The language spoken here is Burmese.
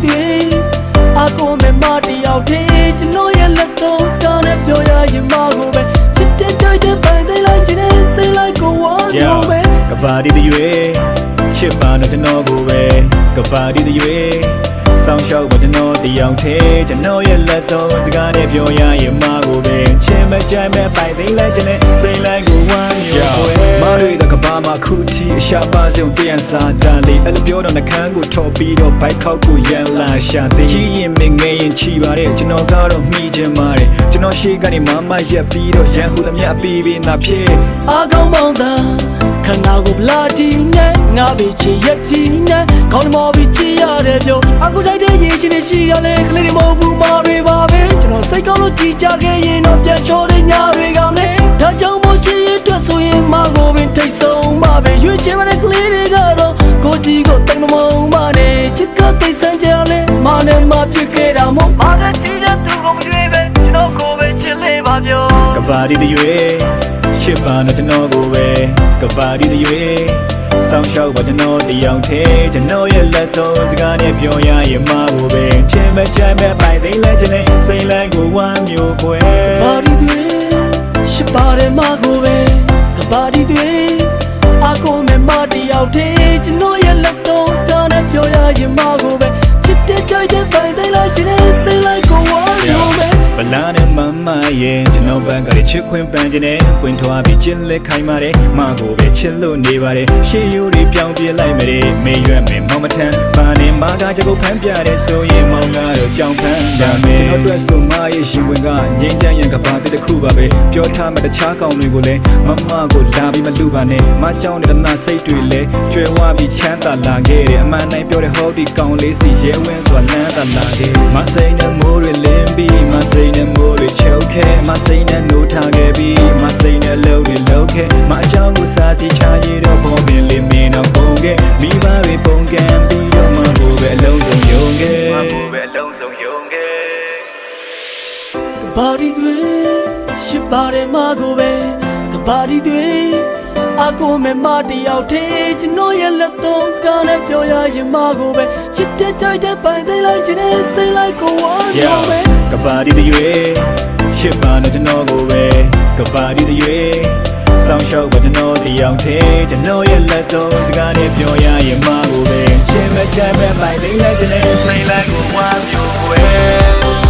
တွေအကိုမဲ့မတယောက်တည်းကျွန်တော်ရဲ့လက်တော့စကားနဲ့ပြောရရင်မကိုပဲချစ်တဲ့ကြိုက်တဲ့ပိုင်သိလိုက်ချင်တဲ့စိတ်လိုက်ကိုဝါလို့ပဲကဘာဒီတွေချစ်ပါတော့ကျွန်တော်ကိုပဲကဘာဒီတွေစောင်းရှောက်ပါကျွန်တော်တယောက်တည်းကျွန်တော်ရဲ့လက်တော့စကားနဲ့ပြောရရင်မကိုပဲချစ်မကြိုက်မဲ့ပိုင်သိလိုက်ချင်တဲ့စိတ်လိုက်ကိုဝါလို့ပဲမတွေတော့ကဘာမှာခုတီအရှာပါစုံပြန်စားတာလေအဲ့လိုပြောတော့နှခမ်းကိုထော်ပြီးတော့ဘိုက်ခောက်ကိုရန်လာရှာသေးချီရင်မငယ်ရင်ချီပါတယ်ကျွန်တော်ကတော့မှီချင်ပါတယ်ကျွန်တော်ရှေ့ကနေမရက်ပြီးတော့ရန်ဟူသမျှပြီးပြီးနာဖြစ်အကောင်မောင်းတာခန္ဓာကိုဗလာတီနဲ့ငါပဲချီရက်ကြီးနဲ့ခေါင်းမောပြီးချီရတယ်ပြောအခုဆိုင်တဲ့ရေရှင်တွေရှိရလေကလေးတွေမဟုတ်ဘူးမာတွေပါပဲကျွန်တော်စိတ်ကောင်းလို့ကြည်ကြခဲ့ရင်တော့ပြန်ချောတဲ့ညတွေကလည်းဒါကြောင့်မို့ချီရအတွက်ဆိုရင်မကိုပင်ထိတ်ဆုံးပါပဲရွှေချင်မတဲ့ကလေးတွေကတော့ကိုကြီးကိုတိတ်မမုံပါနဲ့ချစ်ကတိတ်ဆန်းကြလေမနဲ့မဖြစ်ခဲ့တာမို့မနဲ့ချီတဲ့သူကိုမရွေးပဲကျွန်တော်ကိုပဲချစ်လေးပါပြောကဘာဒီတွေချစ်ပါတော့ကျွန်တော်ကိုပဲကဘာဒီတွေစောင်းရှောက်ပါကျွန်တော်တယောက်တည်းကျွန်တော်ရဲ့လက်တော့စကားနဲ့ပြောရရင်မကိုပဲချင်မကြိုက်မဲ့ပိုင်သိလိုက်ချင်တဲ့စိတ်လိုက်ကိုဝမ်းမျိုးခွဲကဘာဒီတွေရှိပါတယ်မကိုပဲကဘာဒီတွေအကိုမဲ့မတယောက်တည်းကျွန်တော်ရဲ့လက်တော့စကားနဲ့ပြောရရင်မကိုပဲချစ်တဲ့ကြိုက်တဲ့ပိုင်သိလိုက်ချင်တဲ့စိတ်လိုက်ကိုဝမ်းမျိုးပဲဘလာနဲ့မရဲ့ကျွန်တော်ဘက်ကချစ်ခွင့်ပန်းခြင်းနဲ့ပွင့်ထွားပြီးချစ်လက်ခိုင်းပါတယ်မကိုပဲချစ်လို့နေပါတယ်ရှေးရိုးတွေပြောင်းပြလိုက်မယ်မေရွက်မယ်မောင်မထမ်းဘာနဲ့မကကြကုတ်ဖမ်းပြတဲ့ဆိုရင်မောင်ကတော့ကြောင်ဖမ်းရမယ်ကျွန်တော်တို့ဆိုမရဲ့ရှင်ဝင်ကငိမ့်ချမ်းရန်ကဘာတစ်ခုပါပဲပြောထားမှတခြားကောင်တွေကိုလည်းမကိုလာပြီးမလူပါနဲ့မကြောင်တဲ့တနာစိတ်တွေလည်းကျွဲဝပြီးချမ်းသာလာခဲ့တယ်အမှန်တိုင်းပြောတဲ့ဟောဒီကောင်လေးစီရဲဝင်းဆိုတာလမ်းသာလာခဲ့မစိမ့်နဲ့မိုးတွေလင်းပြီးမစိမ့်နဲ့မိုးတွေချုပ်ခဲ့မစိမ့်နဲ့နိုးထားခဲ့ပြီးမစိမ့်နဲ့လုံးတွေလုံးခဲ့မအချောင်းကိုစားစီချရတော့ပေါ်ပင်လေးမင်းတော့ပုံခဲ့မိဘတွေပုံကန်ပြီးတော့မကိုပဲအလုံးစုံယုံခဲ့မကိုပဲအလုံးစုံယုံခဲ့ဘာဒီတွေရှိပါတယ်မကိုပဲကဘာဒီတွေအကိုမဲ့မတယောက်တည်းကျွန်တော်ရဲ့လက်တော့စကားနဲ့ပြောရရင်မကိုပဲချစ်တဲ့ကြိုက်တဲ့ပိုင်သိလိုက်ချင်တဲ့စိတ်လိုက်ကိုဝါလို့ပဲကဘာဒီတွေချစ်ပါတော့ကျွန်တော်ကိုပဲကဘာဒီတွေစောင်းရှောက်ပါကျွန်တော်တယောက်တည်းကျွန်တော်ရဲ့လက်တော့စကားနဲ့ပြောရရင်မကိုပဲချင်မကြမ်းမဲ့ပိုင်သိလိုက်ချင်တဲ့စိတ်လိုက်ကိုဝါမျိုးွယ်